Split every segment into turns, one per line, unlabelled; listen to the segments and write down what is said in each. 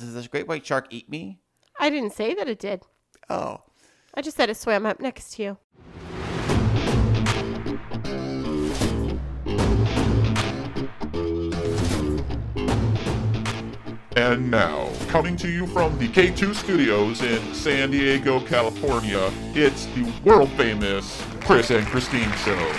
Does this great white shark eat me?
I didn't say that it did.
Oh.
I just said it swam up next to you.
And now, coming to you from the K2 Studios in San Diego, California, it's the world-famous Chris and Christine Show.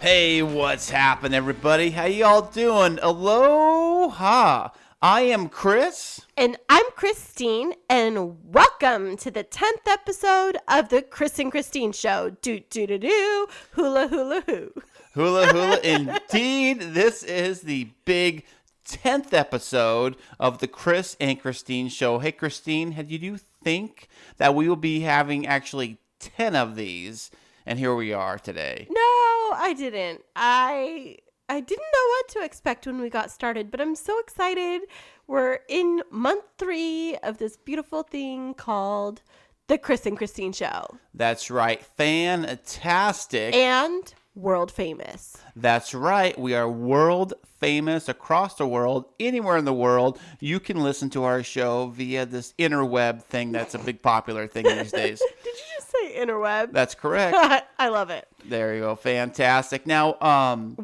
Hey, what's happening, everybody? How y'all doing? Aloha! I am Chris.
And I'm Christine, and welcome to the 10th episode of the Chris and Christine Show. Do-do-do-do, hula hula hoo.
Hula hula, indeed. This is the big 10th episode of the Chris and Christine Show. Hey, Christine, did you think that we will be having actually 10 of these? And here we are today.
No, I didn't. I didn't know what to expect when we got started, but I'm so excited. We're in month 3 of this beautiful thing called the Chris and Christine Show.
That's right. Fantastic.
And world famous.
That's right. We are world famous across the world. Anywhere in the world, you can listen to our show via this interweb thing that's a big popular thing these days.
Did you just say interweb?
That's correct.
I love it.
There you go. Fantastic. Now,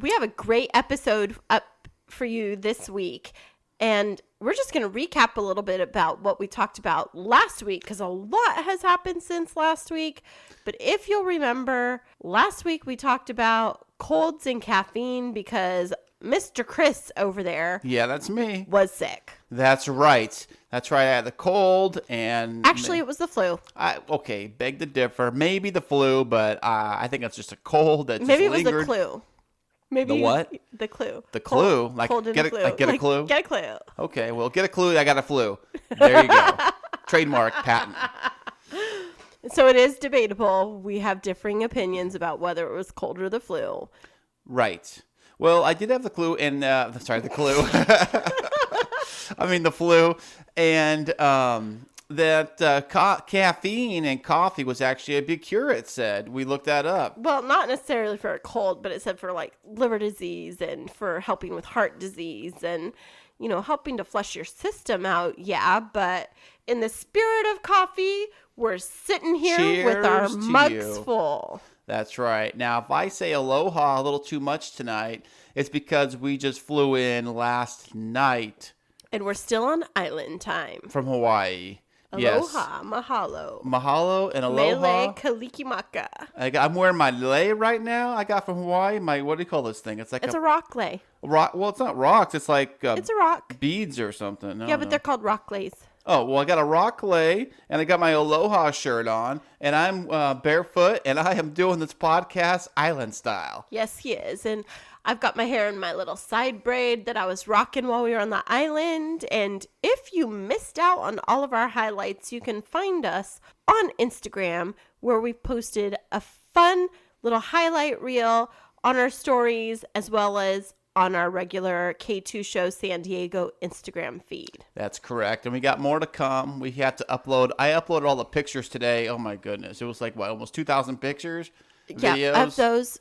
we have a great episode up for you this week. And we're just going to recap a little bit about what we talked about last week, because a lot has happened since last week. But if you'll remember, last week we talked about colds and caffeine because Mr. Chris over there,
yeah, that's me,
was sick.
That's right. That's right. I had the cold and...
Actually, it was the flu.
Okay, beg to differ. Maybe the flu, but I think it's just a cold that
Maybe
just lingered.
It was the clue. Maybe
the what?
The clue.
The clue?
Cold,
like,
cold and
get
the flu.
a clue?
Get a clue.
Okay, well, get a clue. I got a flu. There you go. Trademark, patent.
So it is debatable. We have differing opinions about whether it was cold or the flu.
Right. Well, I did have the clue and, the clue. I mean, the flu. And that caffeine and coffee was actually a big cure, it said. We looked that up.
Well, not necessarily for a cold, but it said for like liver disease and for helping with heart disease and, you know, helping to flush your system out. Yeah, but in the spirit of coffee, we're sitting here with our mugs full.
That's right. Now, if I say aloha a little too much tonight, it's because we just flew in last night.
And we're still on island time.
From Hawaii.
Aloha,
yes.
mahalo.
Mahalo and aloha.
Mele kalikimaka.
I'm wearing my lei right now. I got from Hawaii. What do you call this thing? It's a
rock lei.
Rock. Well, it's not rocks. It's like
it's a rock.
Beads or something.
Yeah, but they're called rock leis.
Oh, well, I got a rock lei, and I got my aloha shirt on, and I'm barefoot, and I am doing this podcast island style.
Yes, he is. And I've got my hair in my little side braid that I was rocking while we were on the island. And if you missed out on all of our highlights, you can find us on Instagram, where we've posted a fun little highlight reel on our stories, as well as on our regular K2 Show San Diego Instagram feed.
That's correct. And we got more to come. We had to upload. I uploaded all the pictures today. Oh, my goodness. It was like, almost 2,000 pictures?
Yeah,
videos?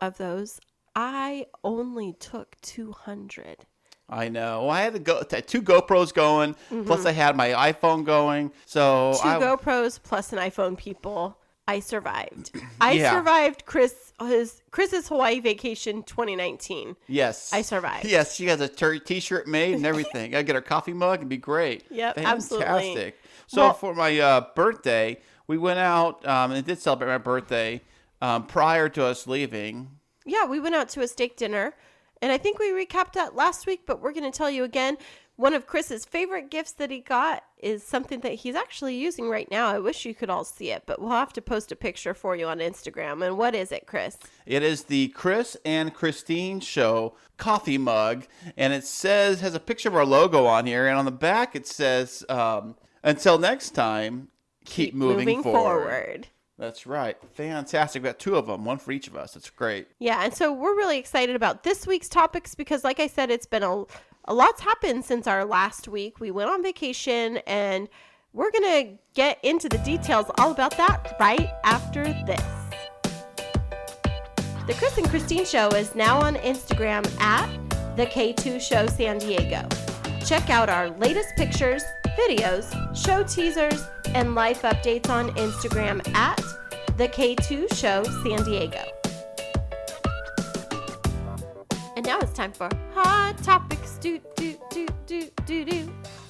of those, I only took 200.
I know. Well, I had to 2 GoPros going, plus I had my iPhone going. So
2 GoPros plus an iPhone, people. I survived. I survived Chris's Hawaii vacation 2019.
Yes.
I survived.
Yes, she has a t-shirt made and everything. Gotta get her coffee mug. It'd be great.
Yep,
Fantastic.
absolutely.
So for my birthday, we went out and it did celebrate my birthday prior to us leaving.
Yeah, we went out to a steak dinner, and I think we recapped that last week, but we're going to tell you again. One of Chris's favorite gifts that he got is something that he's actually using right now. I wish you could all see it, but we'll have to post a picture for you on Instagram. And what is it, Chris?
It is the Chris and Christine Show coffee mug, and it has a picture of our logo on here, and on the back it says, until next time, keep moving forward. That's right. Fantastic. We got 2 of them, 1 for each of us. It's great.
Yeah, and so we're really excited about this week's topics because, like I said, it's been a lot's happened since our last week. We went on vacation, and we're going to get into the details all about that right after this. The Chris and Christine Show is now on Instagram at the K2 Show San Diego. Check out our latest pictures, videos, show teasers, and life updates on Instagram at the K2 Show San Diego. And now it's time for Hot Topics.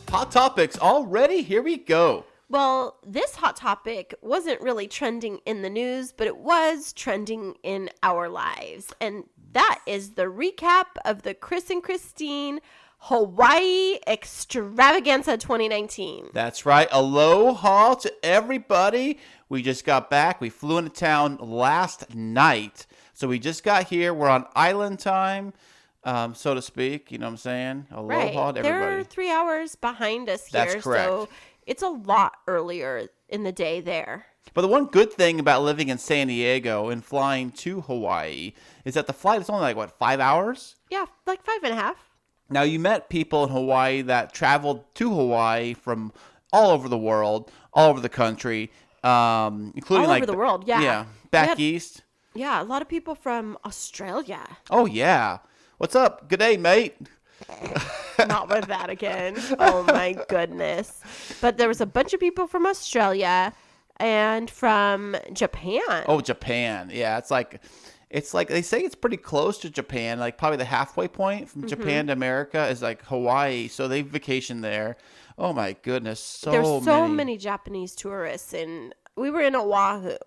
Hot topics already? Here we go.
Well, this hot topic wasn't really trending in the news, but it was trending in our lives. And that is the recap of the Chris and Christine Hawaii Extravaganza 2019.
That's right. Aloha to everybody. We just got back. We flew into town last night. So we just got here. We're on island time, so to speak. You know what I'm saying? Aloha to everybody.
They're 3 hours behind us here.
That's correct.
So it's a lot earlier in the day there.
But the one good thing about living in San Diego and flying to Hawaii is that the flight is only 5 hours?
Yeah, like 5.5.
Now, you met people in Hawaii that traveled to Hawaii from all over the world, all over the country, including
all over the world, yeah.
Yeah, back east.
Yeah, a lot of people from Australia.
Oh, yeah. What's up? Good day, mate.
Not with that again. Oh, my goodness. But there was a bunch of people from Australia and from Japan.
Oh, Japan. Yeah, it's like they say it's pretty close to Japan. Like probably the halfway point from Japan to America is like Hawaii. So they vacation there. Oh, my goodness.
There's so many Japanese tourists. And we were in Oahu.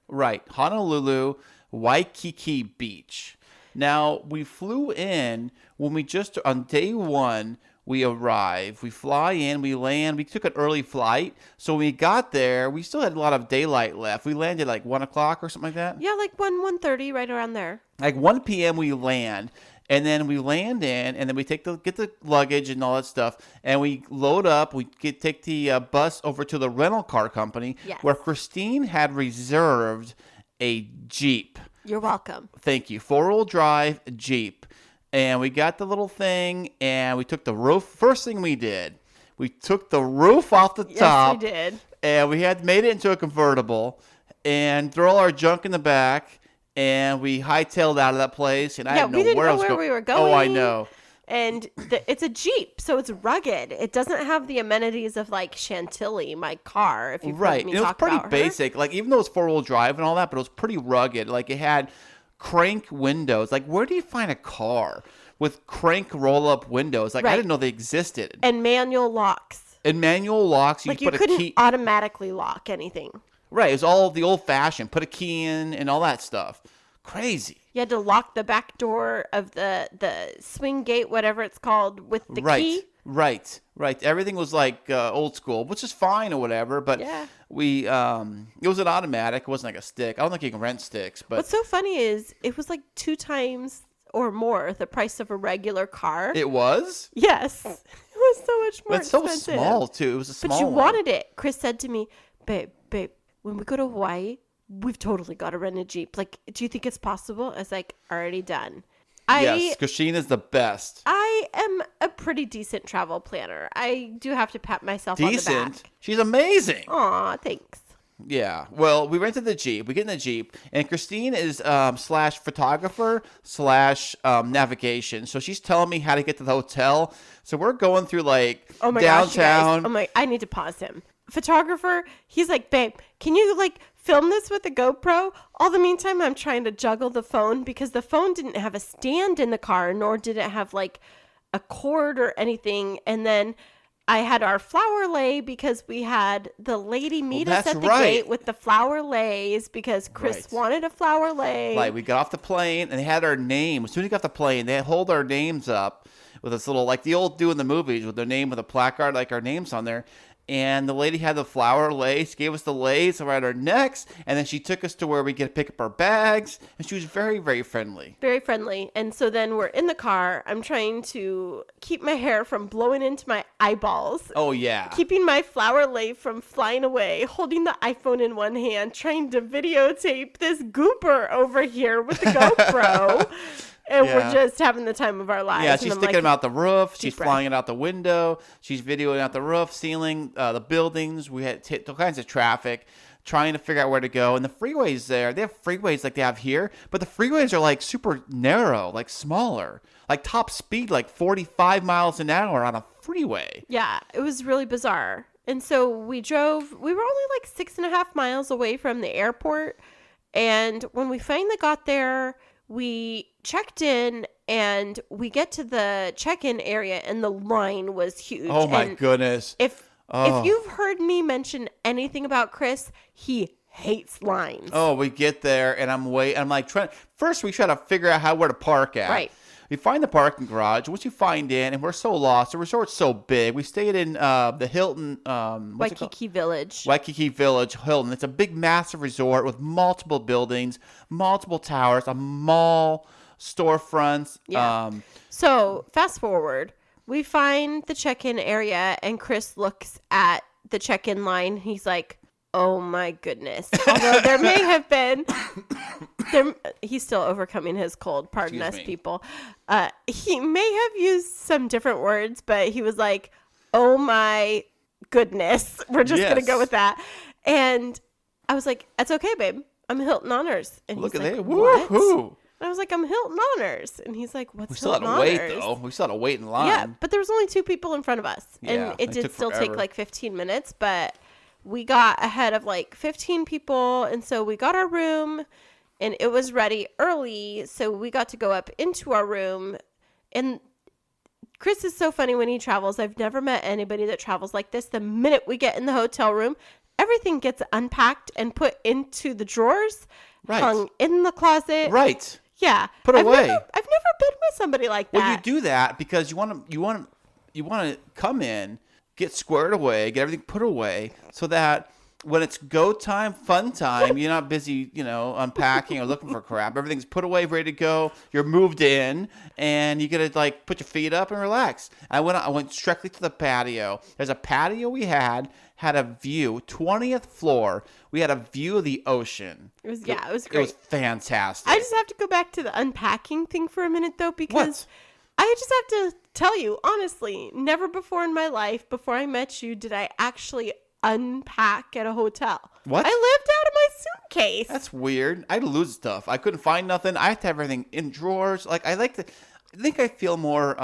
Right. Honolulu, Waikiki Beach. Now, we flew in when on day one, we arrive. We fly in, we land. We took an early flight. So when we got there, we still had a lot of daylight left. We landed like 1 o'clock or something like that.
Yeah, like 1:30, right around there.
Like 1 p.m. we land. And then we land in, and then we get the luggage and all that stuff, and we load up. We take the bus over to the rental car company,
yes,
where Christine had reserved a Jeep.
You're welcome.
Thank you. 4-wheel drive Jeep. And we got the little thing, and we took the roof. First thing we did, we took the roof off the top.
Yes, we did.
And we had made it into a convertible and throw all our junk in the back. And we hightailed out of that place. And I didn't know
we didn't
where
know
I was
where we were going.
Oh, I know.
And it's a Jeep, so it's rugged. It doesn't have the amenities of like Chantilly, my car. If you've heard me
it was
talk
pretty
about
basic.
Her.
Like even though it was 4-wheel drive and all that, but it was pretty rugged. Like it had crank windows. Like where do you find a car with crank roll-up windows? Like I didn't know they existed.
And manual locks.
And manual locks.
You couldn't automatically lock anything.
Right. It was all the old-fashioned. Put a key in and all that stuff. Crazy.
You had to lock the back door of the swing gate, whatever it's called, with the key.
Right. Everything was like old school, which is fine or whatever. But we, it was an automatic. It wasn't like a stick. I don't think you can rent sticks. But
what's so funny is it was like 2 times or more the price of a regular car.
It was?
Yes. It was so much more expensive.
It's so small, too. It was a small
But you
one.
wanted it. Chris said to me, babe, when we go to Hawaii, we've totally got to rent a Jeep. Like, do you think it's possible? I was like, already done.
Yes, Christine is the best.
I am a pretty decent travel planner. I do have to pat myself on the back.
She's amazing.
Aw, thanks.
Yeah. Well, we rented the Jeep. We get in the Jeep. And Christine is slash photographer slash navigation. So she's telling me how to get to the hotel. So we're going through like downtown.
Gosh, I need to pause him. Photographer, he's like, babe, can you like film this with the GoPro? All the meantime, I'm trying to juggle the phone because the phone didn't have a stand in the car, nor did it have like a cord or anything. And then I had our flower lei because we had the lady meet us at the gate with the flower leis because Chris wanted a flower lei.
Like we got off the plane and they had our name. As soon as we got off the plane, they hold our names up with this little, like the old do in the movies with their name with a placard, like our names on there. And the lady had the flower lace, gave us the lace around our necks, and then she took us to where we could pick up our bags, and she was very, very friendly.
Very friendly. And so then we're in the car. I'm trying to keep my hair from blowing into my eyeballs.
Oh, yeah.
Keeping my flower lace from flying away, holding the iPhone in one hand, trying to videotape this goober over here with the GoPro. And we're just having the time of our lives.
Yeah, she's sticking them out the roof. She's flying it out the window. She's videoing out the roof, ceiling, the buildings. We had all kinds of traffic. trying to figure out where to go. And the freeways there, they have freeways like they have here, but the freeways are like super narrow, like smaller, like top speed, like 45 miles an hour on a freeway.
Yeah, it was really bizarre. And so we were only like 6.5 miles away from the airport. And when we finally got there, we checked in and we get to the check-in area and the line was huge.
Oh my goodness.
If you've heard me mention anything about Chris, he hates lines.
Oh, we get there and I'm like first we try to figure out where to park at.
Right.
We find the parking garage. Once you find in, and we're so lost, the resort's so big. We stayed in the Hilton.
Waikiki Village.
Waikiki Village, Hilton. It's a big, massive resort with multiple buildings, multiple towers, a mall, storefronts.
Yeah. So fast forward, we find the check-in area, and Chris looks at the check-in line. He's like, "Oh my goodness!" Although there may have been. He's still overcoming his cold. Pardon us, people. He may have used some different words, but he was like, "Oh my goodness." We're just going to go with that. And I was like, "That's okay, babe. I'm Hilton Honors." And
Look
he's
at
like,
that.
"What?"
Woo-hoo.
And I was like, "I'm Hilton Honors." And he's like, "What's
We still
Hilton
had to
Honors?"
wait, though. We still had to wait in line.
Yeah, but there was only 2 people in front of us.
Yeah,
And it
it
did
took
still take
forever.
like 15 minutes, but we got ahead of like 15 people. And so we got our room and it was ready early. So we got to go up into our room. And Chris is so funny when he travels. I've never met anybody that travels like this. The minute we get in the hotel room, everything gets unpacked and put into the drawers,
Right.
hung in the closet.
Right.
Yeah.
Put
I've
away.
Never been with somebody like that.
Well, you do that because you want to come in, get squared away, get everything put away, so that when it's go time, fun time, you're not busy, unpacking or looking for crap. Everything's put away, ready to go. You're moved in, and you get to like put your feet up and relax. I went strictly to the patio. There's a patio we had a view, 20th floor. We had a view of the ocean.
It was great.
It was fantastic.
I just have to go back to the unpacking thing for a minute, though, because I just have to tell you, honestly, never before in my life, before I met you, did I actually unpack at a hotel.
What?
I lived out of my suitcase.
That's weird. I'd lose stuff. I couldn't find nothing. I have to have everything in drawers. Like I think I feel more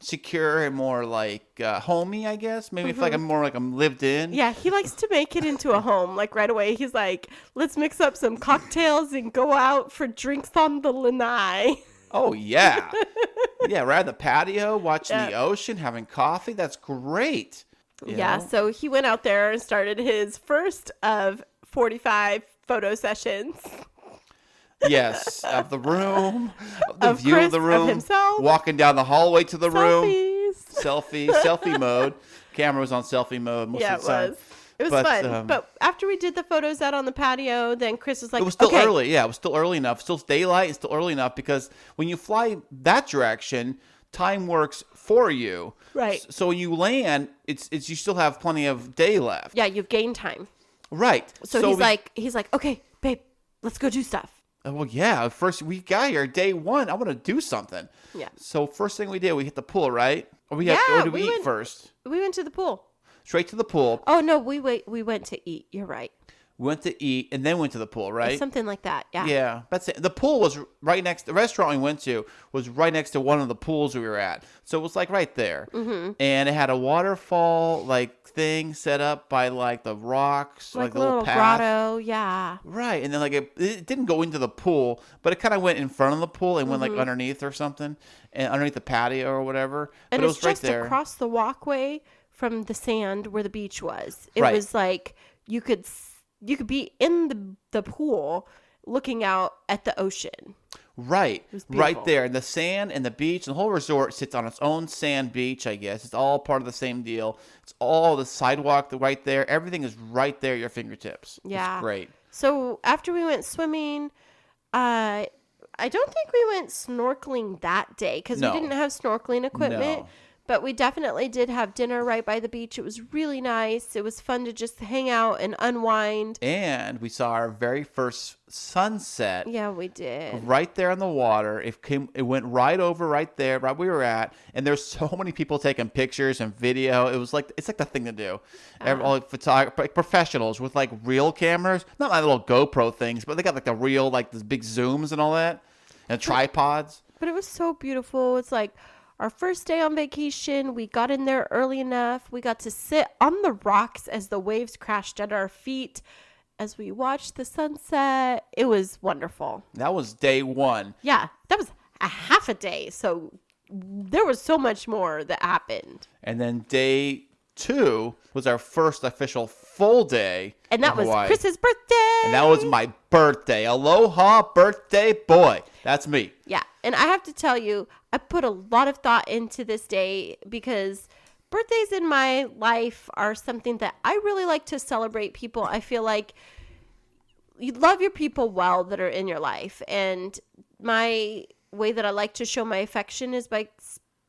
secure and more like homey, I guess. Maybe I feel like I'm more like I'm lived in.
Yeah, he likes to make it into a home. Like right away, he's like, let's mix up some cocktails and go out for drinks on the lanai.
Oh, yeah. Yeah, we're at the patio, watching the ocean, having coffee. That's great. You know?
So he went out there and started his first of 45 photo sessions.
Yes, of the room, of the
Of
view
Chris,
of the
of
room,
himself.
walking down the hallway to the room.
Selfies.
Selfie mode. Camera was on selfie mode most
Yeah,
of the time.
it was. It was
But,
fun. But after we did the photos out on the patio, then Chris was like,
It was still
okay.
early. Yeah, it was still early enough. Still daylight and still early enough because when you fly that direction, time works for you.
Right.
So when you land, it's you still have plenty of day left.
Yeah, you've gained time.
Right.
So he's like, okay, babe, let's go do stuff.
Well, yeah. First, we got here day one. I want to do something.
Yeah.
So first thing we did, we hit the pool, right? Or or did we eat first?
We went to the pool.
Straight to the pool.
Oh no, we went to eat. You're right.
We went to eat and then went to the pool, right?
Something like that. Yeah.
Yeah, that's it. The pool was right next. The restaurant we went to was right next to one of the pools we were at, so it was like right there. Mm-hmm. And it had a waterfall like thing set up by like the rocks, like the little path.
grotto. Yeah.
Right, and then like it didn't go into the pool, but it kind of went in front of the pool and went like underneath or something, and underneath the patio or whatever.
And
but
it's
it was right
just
there.
across the walkway from the sand where the beach was. It
Right.
was like you could be in the pool looking out at the ocean.
Right,
was
right
beautiful.
there. And the sand and the beach, the whole resort sits on its own sand beach, I guess. It's all part of the same deal. It's all the sidewalk right there. Everything is right there at your fingertips.
Yeah.
It's great.
So after we went swimming, I don't think we went snorkeling that day because
No.
we didn't have snorkeling equipment.
No.
But we definitely did have dinner right by the beach. It was really nice. It was fun to just hang out and unwind.
And we saw our very first sunset.
Yeah, we did.
Right there on the water. It went right over right there, right where we were at. And there's so many people taking pictures and video. It's like the thing to do. All like like professionals with like real cameras, not like little GoPro things, but they got like the real, like the big zooms and all that, and tripods.
But it was so beautiful. It's like our first day on vacation. We got in there early enough. We got to sit on the rocks as the waves crashed at our feet as we watched the sunset. It was wonderful.
That was day one.
Yeah, that was a half a day. So there was so much more that happened.
And then day 2 was our first official full day.
And that
in
was
Hawaii.
Chris's birthday.
And that was my birthday. Aloha birthday boy. That's me.
Yeah. And I have to tell you, I put a lot of thought into this day because birthdays in my life are something that I really like to celebrate people. I feel like you love your people well that are in your life. And my way that I like to show my affection is by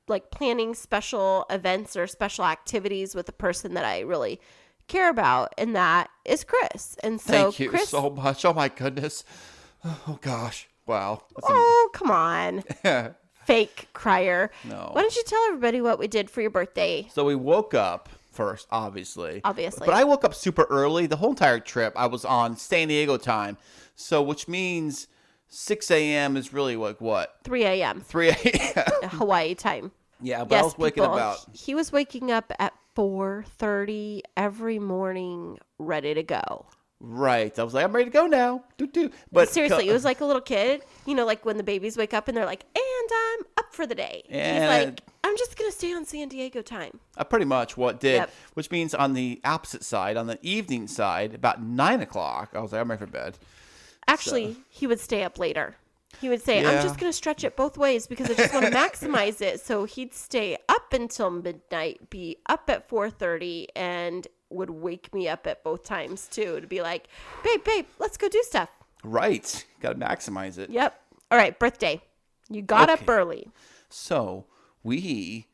like planning special events or special activities with a person that I really care about. And that is Chris. And so
Thank you
Chris,
so much. Oh my goodness. Oh gosh. Wow.
come on. Fake crier.
No.
Why don't you tell everybody what we did for your birthday?
So we woke up first, obviously.
Obviously.
But I woke up super early. The whole entire trip, I was on San Diego time. So, which means 6 a.m. is really like what?
3 a.m.
3 a.m.
Hawaii time.
Yeah, but I was waking
people,
about.
He was waking up at 4:30 every morning, ready to go.
Right. I was like, I'm ready to go now. Doo-doo. But
Seriously, it was like a little kid. You know, like when the babies wake up and they're like, and I'm up for the day.
And
he's like, I'm just going to stay on San Diego time.
I pretty much what did,
Yep.
which means on the opposite side, on the evening side, about 9 o'clock, I was like, I'm ready for bed.
Actually, he would stay up later. He would say,
Yeah.
I'm just going to stretch it both ways because I just want to maximize it. So he'd stay up until midnight, be up at 4:30, and would wake me up at both times too to be like, babe, let's go do stuff.
Right. Got to maximize it.
Yep. All right, birthday. You got
Okay.
up early.
So we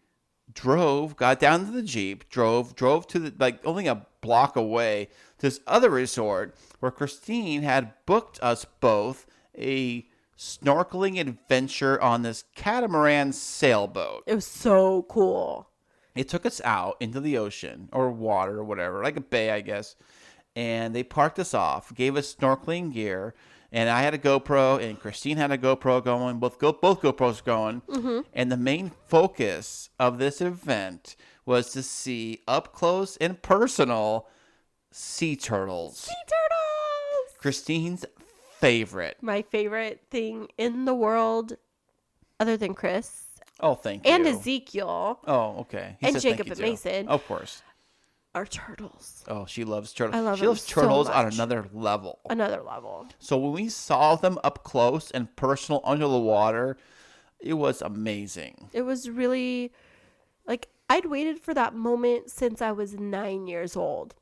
got down to the Jeep, drove to the, like only a block away to this other resort where Christine had booked us both a snorkeling adventure on this catamaran sailboat.
It was so cool.
It took us out into the ocean or water or whatever, like a bay, I guess. And they parked us off, gave us snorkeling gear. And I had a GoPro, and Christine had a GoPro going, both GoPros going. Mm-hmm. And the main focus of this event was to see up close and personal sea turtles.
Sea turtles!
Christine's favorite.
My favorite thing in the world, other than Chris
Oh, thank you.
and Ezekiel,
Oh, okay. He
and
says thank
Jacob
you
and
too.
Mason.
Of course.
are turtles.
Oh, she loves turtles.
I love
she
them
loves
so
turtles on
much.
another level.
Another level.
So when we saw them up close and personal under the water, it was amazing.
It was really, like, I'd waited for that moment since I was 9 years old.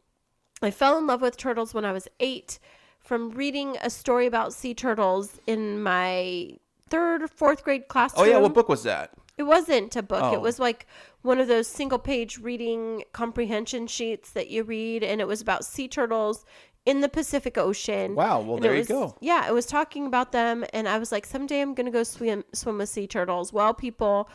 I fell in love with turtles when I was 8 from reading a story about sea turtles in my 3rd or 4th grade classroom.
Oh, yeah. What book was that?
It wasn't a book.
Oh.
It was like one of those single page reading comprehension sheets that you read. And it was about sea turtles in the Pacific Ocean.
Wow. Well,
And
there
it
you
was,
go.
Yeah, it was talking about them. And I was like, someday I'm going to go swim with sea turtles. Well, people,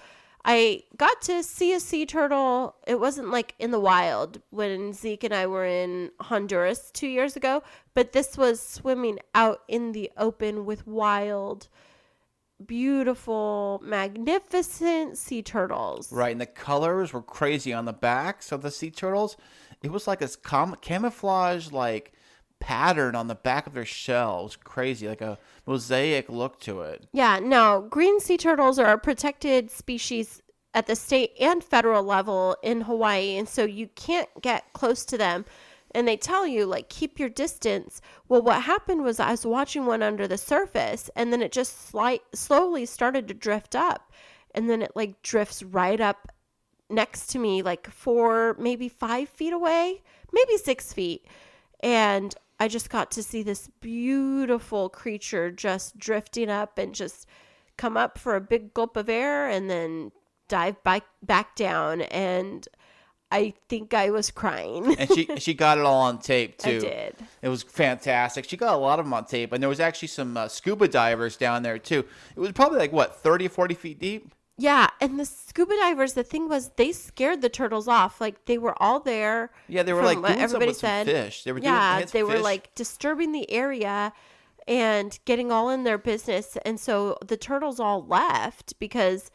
I got to see a sea turtle. It wasn't like in the wild when Zeke and I were in Honduras 2 years ago. But this was swimming out in the open with wild, beautiful, magnificent sea turtles.
Right. And the colors were crazy on the backs of the sea turtles. It was like this camouflage, like, pattern on the back of their shell. It was crazy, like a mosaic look to it.
Yeah, no, green sea turtles are a protected species at the state and federal level in Hawaii, and so you can't get close to them. And they tell you, like, keep your distance. Well, what happened was I was watching one under the surface, and then it just slowly started to drift up. And then it, like, drifts right up next to me, like 4, maybe 5 feet away, maybe 6 feet. And I just got to see this beautiful creature just drifting up and just come up for a big gulp of air and then dive back down, and I think I was crying.
And she got it all on tape too.
I did.
It was fantastic. She got a lot of them on tape, and there was actually some scuba divers down there too. It was probably like what, 30 or 40 feet deep.
Yeah, and the scuba divers, the thing was, they scared the turtles off. Like, they were all there.
Yeah, they were
from
like
what
doing something with some fish. They were
they were
fish.
like disturbing the area and getting all in their business. And so the turtles all left because,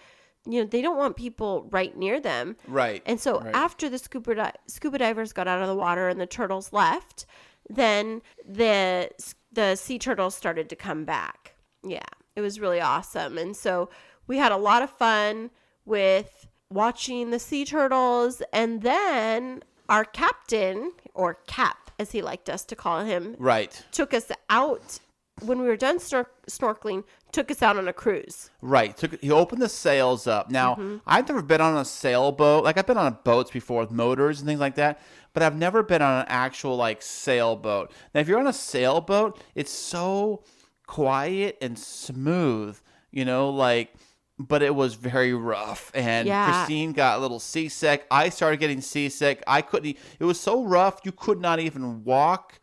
they don't want people right near them.
Right.
And so after the scuba divers got out of the water and the turtles left, then the sea turtles started to come back. Yeah, it was really awesome. And so we had a lot of fun with watching the sea turtles, and then our captain, or Cap, as he liked us to call him, took us out when we were done snorkeling, took us out on a cruise.
Right. He opened the sails up. Now, I've never been on a sailboat. Like, I've been on boats before with motors and things like that, but I've never been on an actual, like, sailboat. Now, if you're on a sailboat, it's so quiet and smooth, but it was very rough, and Christine got a little seasick. I started getting seasick. It was so rough, you could not even walk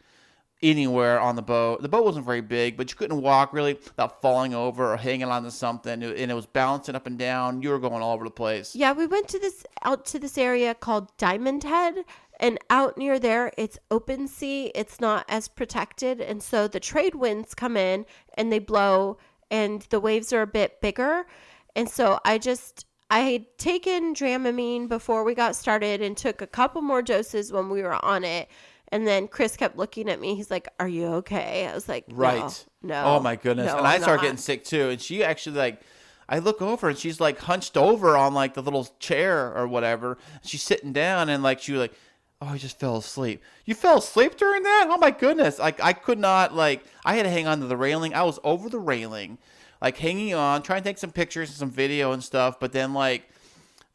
anywhere on the boat. The boat wasn't very big, but you couldn't walk really without falling over or hanging onto something, and it was bouncing up and down. You were going all over the place.
Yeah, we went out to this area called Diamond Head, and out near there, it's open sea. It's not as protected, and so the trade winds come in, and they blow, and the waves are a bit bigger. And so I had taken Dramamine before we got started and took a couple more doses when we were on it. And then Chris kept looking at me. He's like, "Are you okay?" I was like, no.
Oh my goodness.
No,
and I
I'm
started
not.
getting sick too. And she actually I look over and she's like hunched over on like the little chair or whatever. She's sitting down and she was like, "Oh, I just fell asleep." You fell asleep during that? Oh my goodness. I could not, I had to hang on to the railing. I was over the railing, hanging on, trying to take some pictures and some video and stuff. But then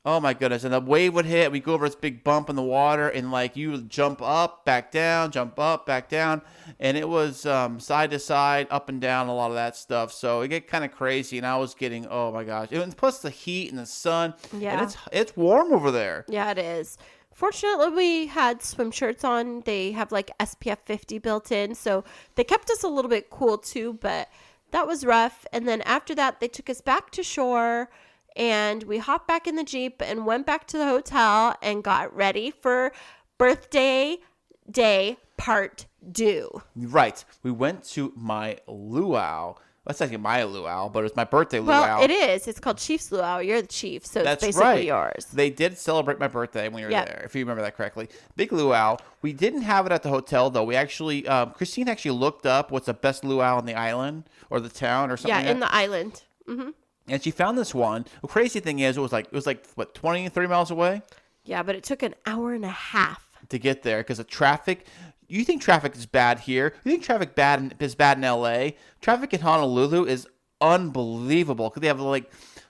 oh my goodness. And the wave would hit. We'd go over this big bump in the water and you would jump up, back down, jump up, back down. And it was side to side, up and down, a lot of that stuff. So it get kind of crazy. And I was getting, oh my gosh. And plus the heat and the sun.
Yeah.
And it's warm over there.
Yeah, it is. Fortunately, we had swim shirts on. They have SPF 50 built in. So they kept us a little bit cool too, but that was rough. And then after that, they took us back to shore, and we hopped back in the Jeep and went back to the hotel and got ready for birthday day part 2.
Right. We went to my luau. That's not my luau, but it's my birthday luau.
Well, it is. It's called Chief's Luau. You're the chief, so
That's
it's basically
right.
yours.
They did celebrate my birthday when we were
Yep.
there, if you remember that correctly. Big luau. We didn't have it at the hotel, though. We actually, Christine actually looked up what's the best luau on the island or the town or something
Yeah,
like that.
in the island. Mm-hmm.
And she found this one. The crazy thing is, it was what, 20, 30 miles away
Yeah, but it took an hour and a half.
to get there because of traffic. You think traffic is bad here? You think traffic is bad in LA? Traffic in Honolulu is unbelievable because they have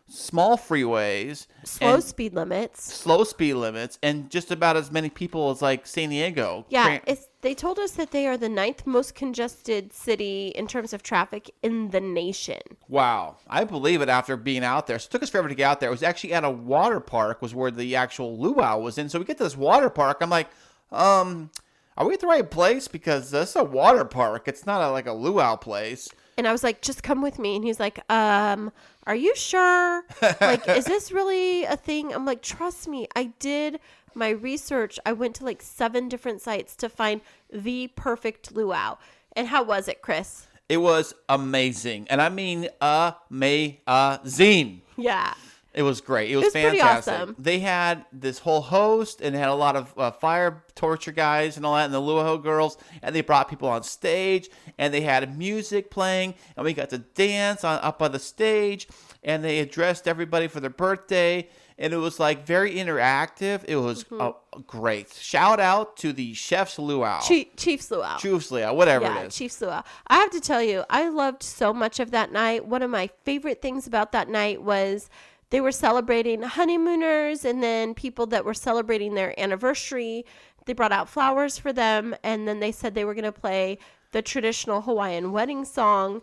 small freeways,
Slow speed limits,
and just about as many people as San Diego.
Yeah, they told us that they are the 9th most congested city in terms of traffic in the nation.
Wow, I believe it after being out there. So it took us forever to get out there. It was actually at a water park was where the actual luau was in. So we get to this water park. I'm like, are we at the right place? Because this is a water park. It's not a luau place.
And I was like, just come with me. And he's like, are you sure? Is this really a thing? I'm like, trust me. I did my research. I went to 7 different sites to find the perfect luau. And how was it, Chris?
It was amazing. And I mean amazing.
Yeah.
It was great. It was
pretty
fantastic.
awesome.
They had this whole host and they had a lot of fire torture guys and all that, and the luau girls, and they brought people on stage, and they had music playing, and we got to dance up on the stage, and they addressed everybody for their birthday, and it was very interactive. It was great. Shout out to the Chef's Luau.
Chief's Luau.
Chief's Luau, whatever it is.
Chief's Luau. I have to tell you, I loved so much of that night. One of my favorite things about that night was they were celebrating honeymooners and then people that were celebrating their anniversary. They brought out flowers for them, and then they said they were going to play the traditional Hawaiian wedding song.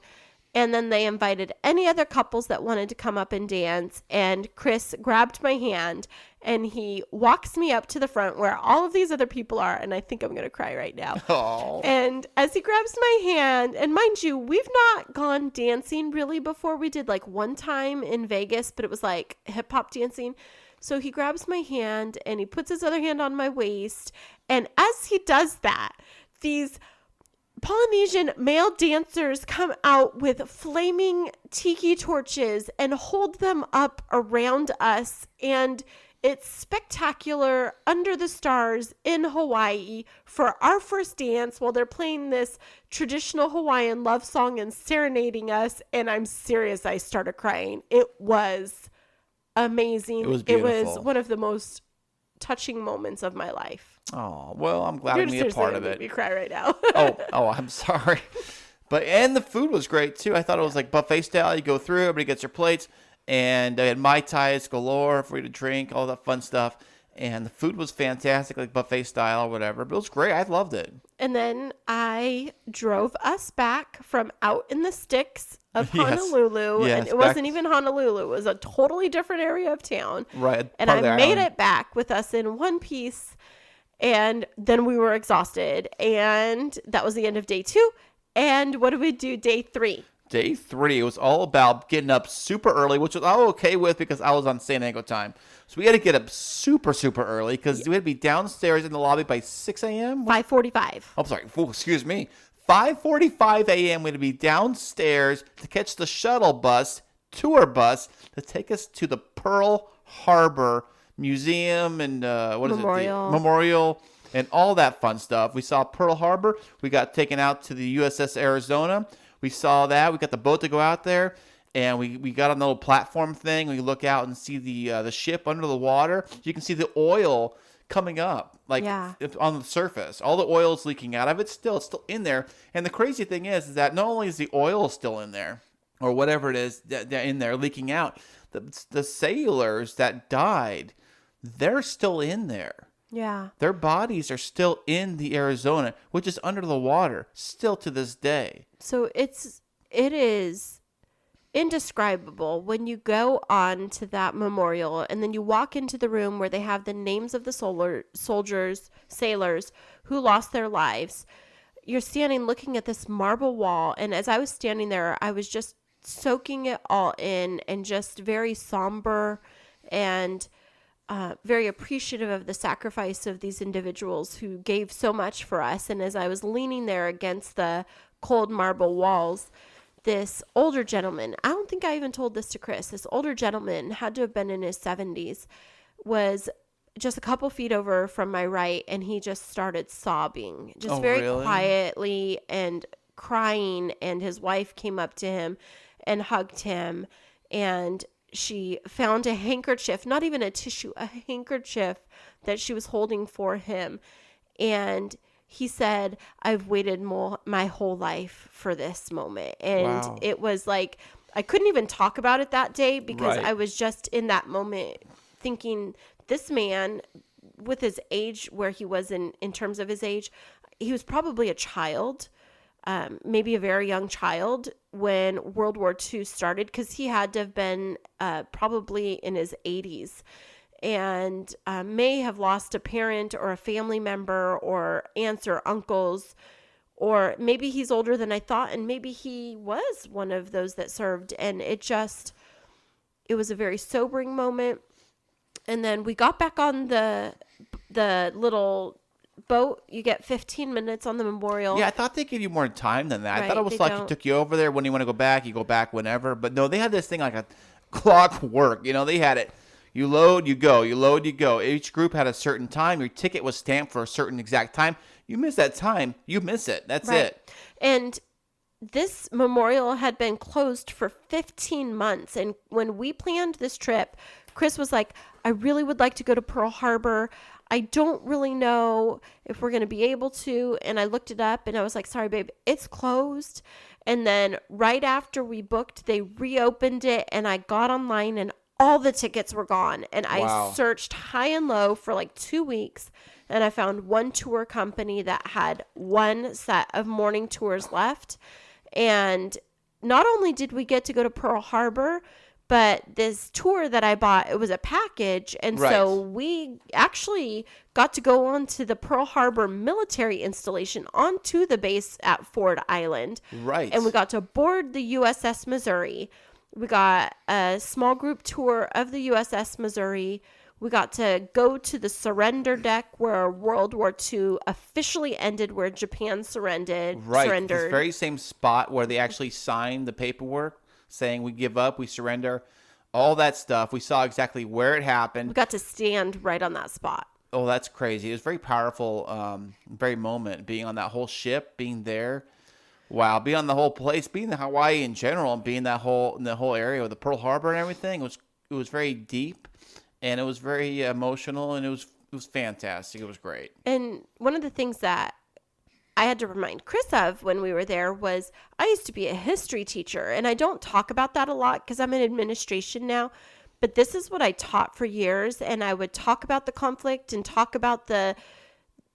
And then they invited any other couples that wanted to come up and dance. And Chris grabbed my hand and he walks me up to the front where all of these other people are. And I think I'm going to cry right now.
Oh.
And as he grabs my hand, and mind you, we've not gone dancing really before. We did like one time in Vegas, but it was like hip hop dancing. So he grabs my hand and he puts his other hand on my waist. And as he does that, these Polynesian male dancers come out with flaming tiki torches and hold them up around us. And it's spectacular under the stars in Hawaii for our first dance while they're playing this traditional Hawaiian love song and serenading us. And I'm serious, I started crying. It was amazing.
It was beautiful.
It was one of the most touching moments of my life.
Oh, well, I'm glad to be a part of it.
Me cry right now.
oh, I'm sorry. And the food was great too. I thought it was like buffet style. You go through, everybody gets their plates, and they had Mai Tais galore for you to drink, all that fun stuff. And the food was fantastic, like buffet style or whatever. But it was great. I loved it.
And then I drove us back from out in the sticks of
Yes.
Honolulu.
Yes,
And it wasn't even Honolulu. It was a totally different area of town.
Right.
And
part of the
I made
island.
it back with us in one piece. And then we were exhausted. And that was the end of day 2. And what did we do day 3?
Day 3, it was all about getting up super early, which was I was okay with because I was on San Diego time. So we had to get up super, super early because we had to be downstairs in the lobby by 6 a.m.
5:45.
I'm sorry. Oh, excuse me. 5:45 a.m. we had to be downstairs to catch the shuttle bus, tour bus, to take us to the Pearl Harbor Museum and
Memorial.
Memorial and all that fun stuff. We saw Pearl Harbor. We got taken out to the USS Arizona. We saw that. We got the boat to go out there. And we got on the little platform thing. We look out and see the ship under the water. You can see the oil coming up, like on the surface. All the oil is leaking out of it. It's still in there. And the crazy thing is that not only is the oil still in there, or whatever it is that in there leaking out, the sailors that died, they're still in there.
Yeah.
Their bodies are still in the Arizona, which is under the water, still to this day.
So it is indescribable when you go on to that memorial and then you walk into the room where they have the names of the sailors who lost their lives. You're standing looking at this marble wall, and as I was standing there, I was just soaking it all in and just very somber and very appreciative of the sacrifice of these individuals who gave so much for us. And as I was leaning there against the cold marble walls, this older gentleman, I don't think I even told this to Chris, this older gentleman had to have been in his 70s, was just a couple feet over from my right, and he just started sobbing, just very quietly and crying, and his wife came up to him and hugged him, and she found a handkerchief, not even a tissue, a handkerchief that she was holding for him, and he said, I've waited my whole life for this moment. And It was like, I couldn't even talk about it that day because I was just in that moment thinking, this man, with his age, where he was in terms of his age, he was probably a child, maybe a very young child when World War II started, because he had to have been probably in his 80s. And may have lost a parent or a family member or aunts or uncles, or maybe he's older than I thought, and maybe he was one of those that served. And it was a very sobering moment. And then we got back on the little boat. You get 15 minutes on the memorial.
Yeah, I thought they gave you more time than that.
Right,
I thought it was
they
like
don't.
you took you over there. When you want to go back, you go back whenever. But no, they had this thing like a clockwork. They had it. You load, you go. You load, you go. Each group had a certain time. Your ticket was stamped for a certain exact time. You miss that time, you miss it. That's it.
And this memorial had been closed for 15 months. And when we planned this trip, Chris was like, I really would like to go to Pearl Harbor. I don't really know if we're going to be able to. And I looked it up and I was like, sorry, babe, it's closed. And then right after we booked, they reopened it, and I got online and all the tickets were gone. And I searched high and low for like 2 weeks, and I found one tour company that had one set of morning tours left. And not only did we get to go to Pearl Harbor, but this tour that I bought, it was a package. And so we actually got to go on to the Pearl Harbor military installation onto the base at Ford Island.
Right.
And we got to board the USS Missouri. We got a small group tour of the USS Missouri. We got to go to the surrender deck where World War II officially ended, where Japan surrendered.
This very same spot where they actually signed the paperwork saying we give up, we surrender, all that stuff. We saw exactly where it happened.
We got to stand right on that spot.
Oh, that's crazy. It was very powerful, very moment, being on that whole ship, being there. Wow, being on the whole place, being in Hawaii in general, and being in the whole area with the Pearl Harbor and everything. It was very deep, and it was very emotional, and it was fantastic. It was great.
And one of the things that I had to remind Chris of when we were there was I used to be a history teacher, and I don't talk about that a lot because I'm in administration now, but this is what I taught for years, and I would talk about the conflict and talk about the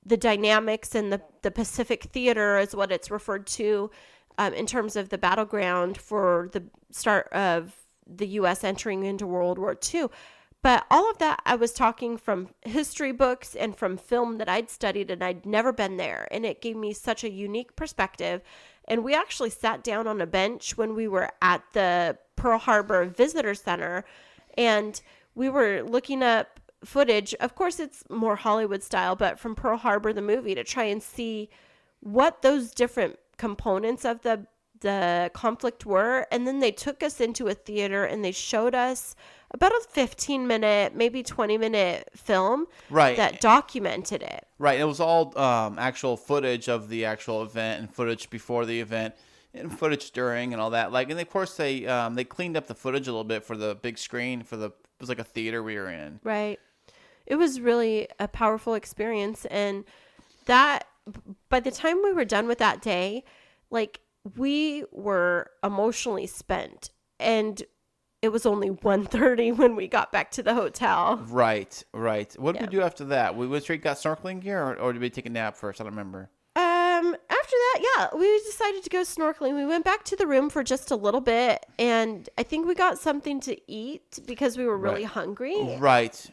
dynamics, and the Pacific Theater is what it's referred to in terms of the battleground for the start of the U.S. entering into World War II. But all of that, I was talking from history books and from film that I'd studied, and I'd never been there. And it gave me such a unique perspective. And we actually sat down on a bench when we were at the Pearl Harbor Visitor Center, and we were looking up footage. Of course, it's more Hollywood style, but from Pearl Harbor, the movie, to try and see what those different components of the conflict were. And then they took us into a theater and they showed us about a 15-minute, maybe 20-minute film that documented it.
Right. It was all actual footage of the actual event, and footage before the event, and footage during, and all that. And of course they cleaned up the footage a little bit for the big screen it was like a theater we were in.
Right. It was really a powerful experience, and that by the time we were done with that day, we were emotionally spent, and it was only 1:30 when we got back to the hotel.
Right. What did we do after that? We went straight, got snorkeling gear, or did we take a nap first? I don't remember.
After that, we decided to go snorkeling. We went back to the room for just a little bit, and I think we got something to eat because we were really hungry.
Right.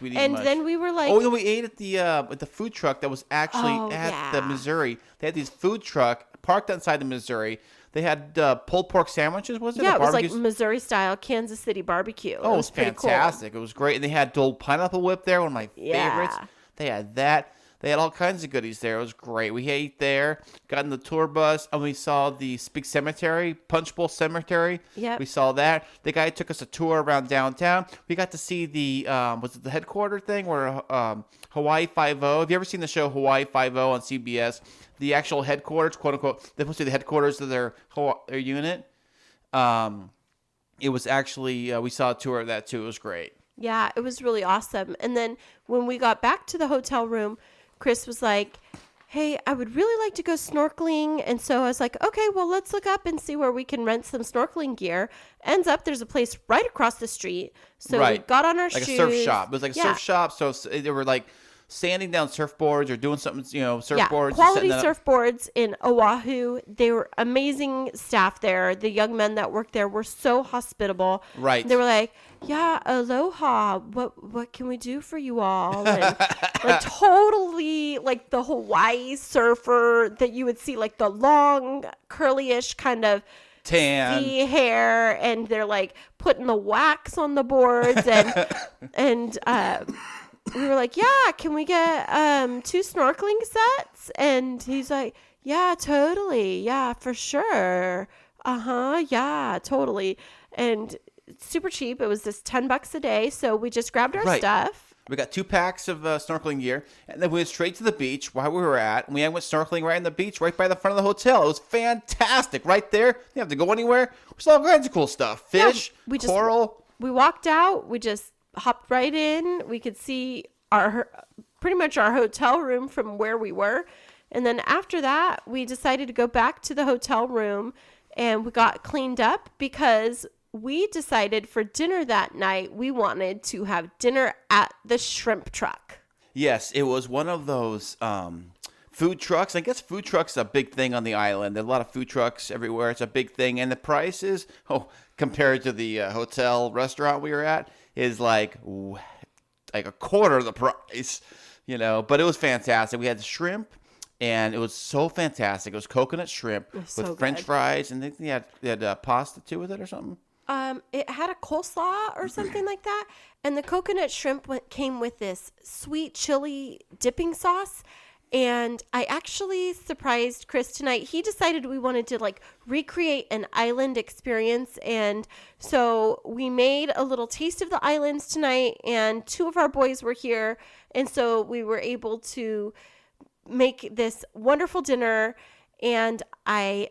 We didn't much.
Then we were like,
oh, no, we ate at the food truck that was actually at the Missouri. They had these food truck parked outside the Missouri. They had pulled pork sandwiches, was it?
Yeah, it was like Missouri style Kansas City barbecue.
Oh, it was fantastic. Cool. It was great. And they had the old pineapple whip there, one of my favorites. They had that. They had all kinds of goodies there. It was great. We ate there, got in the tour bus, and we saw the big cemetery, Punch Bowl Cemetery.
Yeah.
We saw that. The guy took us a tour around downtown. We got to see the, was it the headquarter thing where Hawaii Five-0? Have you ever seen the show Hawaii Five-0 on CBS? The actual headquarters, quote unquote, they're supposed to be the headquarters of their unit. It was actually, we saw a tour of that too. It was great.
Yeah, it was really awesome. And then when we got back to the hotel room, Chris was like, hey, I would really like to go snorkeling. And so I was like, okay, well, let's look up and see where we can rent some snorkeling gear. Ends up, there's a place right across the street. So we got on our shoes.
Like a surf shop. It was like a surf shop. So they were like sanding down surfboards or doing something, surfboards.
Yeah, quality surfboards in Oahu. They were amazing staff there. The young men that worked there were so hospitable.
Right.
They were like, yeah, aloha. What can we do for you all? And totally like the Hawaii surfer that you would see, like the long, curly-ish kind of
tan
sea hair, and they're like putting the wax on the boards, and we were like, yeah, can we get 2 snorkeling sets? And he's like, yeah, totally. Yeah, for sure. Yeah, totally. And it's super cheap. It was just $10 a day. So we just grabbed our stuff.
We got 2 packs of snorkeling gear, and then we went straight to the beach while we were at. And we went snorkeling right on the beach, right by the front of the hotel. It was fantastic. Right there. You didn't have to go anywhere. We saw all kinds of cool stuff. Fish, coral.
We walked out. We just hopped right in. We could see pretty much our hotel room from where we were. And then after that, we decided to go back to the hotel room, and we got cleaned up because we decided for dinner that night, we wanted to have dinner at the shrimp truck.
Yes, it was one of those food trucks. I guess food trucks is a big thing on the island. There's a lot of food trucks everywhere. It's a big thing. And the prices, compared to the hotel restaurant we were at, is like a quarter of the price, But it was fantastic. We had shrimp, and it was so fantastic. It was coconut shrimp with
so
French
good.
fries, and they had pasta too with it or something.
It had a coleslaw or something like that, and the coconut shrimp came with this sweet chili dipping sauce. And I actually surprised Chris tonight. He decided we wanted to recreate an island experience. And so we made a little taste of the islands tonight, and 2 of our boys were here. And so we were able to make this wonderful dinner. And I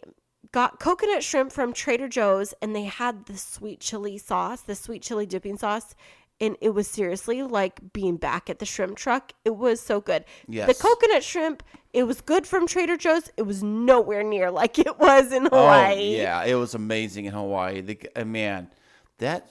got coconut shrimp from Trader Joe's, and they had the sweet chili sauce, the sweet chili dipping sauce. And it was seriously like being back at the shrimp truck. It was so good.
Yes.
The coconut shrimp, it was good from Trader Joe's. It was nowhere near like it was in Hawaii.
Oh, yeah. It was amazing in Hawaii. Man, that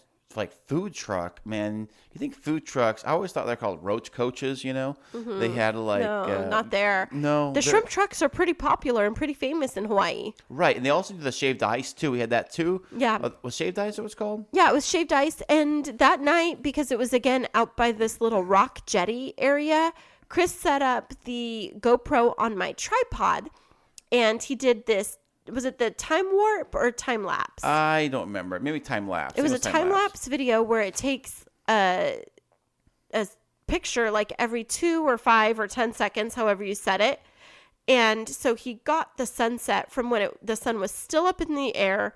food truck, man. You think food trucks, I always thought they're called roach coaches, They had
No, not there.
No.
The shrimp trucks are pretty popular and pretty famous in Hawaii.
Right. And they also do the shaved ice, too. We had that, too.
Yeah.
Was shaved ice what it's called?
Yeah, it was shaved ice. And that night, because it was, again, out by this little rock jetty area, Chris set up the GoPro on my tripod, and he did this. Was it the time warp or time lapse?
I don't remember. Maybe time lapse.
It was a time lapse video where it takes a picture every 2 or 5 or 10 seconds, however you set it. And so he got the sunset from when the sun was still up in the air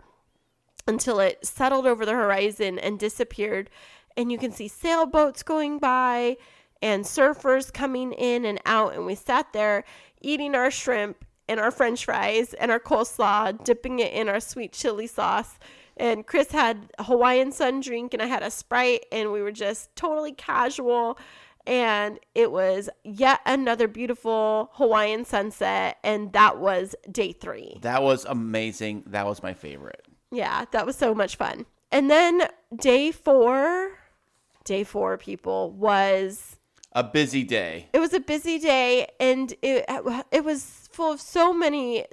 until it settled over the horizon and disappeared. And you can see sailboats going by and surfers coming in and out. And we sat there eating our shrimp and our French fries and our coleslaw, dipping it in our sweet chili sauce. And Chris had a Hawaiian Sun drink, and I had a Sprite, and we were just totally casual. And it was yet another beautiful Hawaiian sunset, and that was day 3.
That was amazing. That was my favorite.
Yeah, that was so much fun. And then day 4, people, was
a busy day.
It was a busy day, and it was full of so many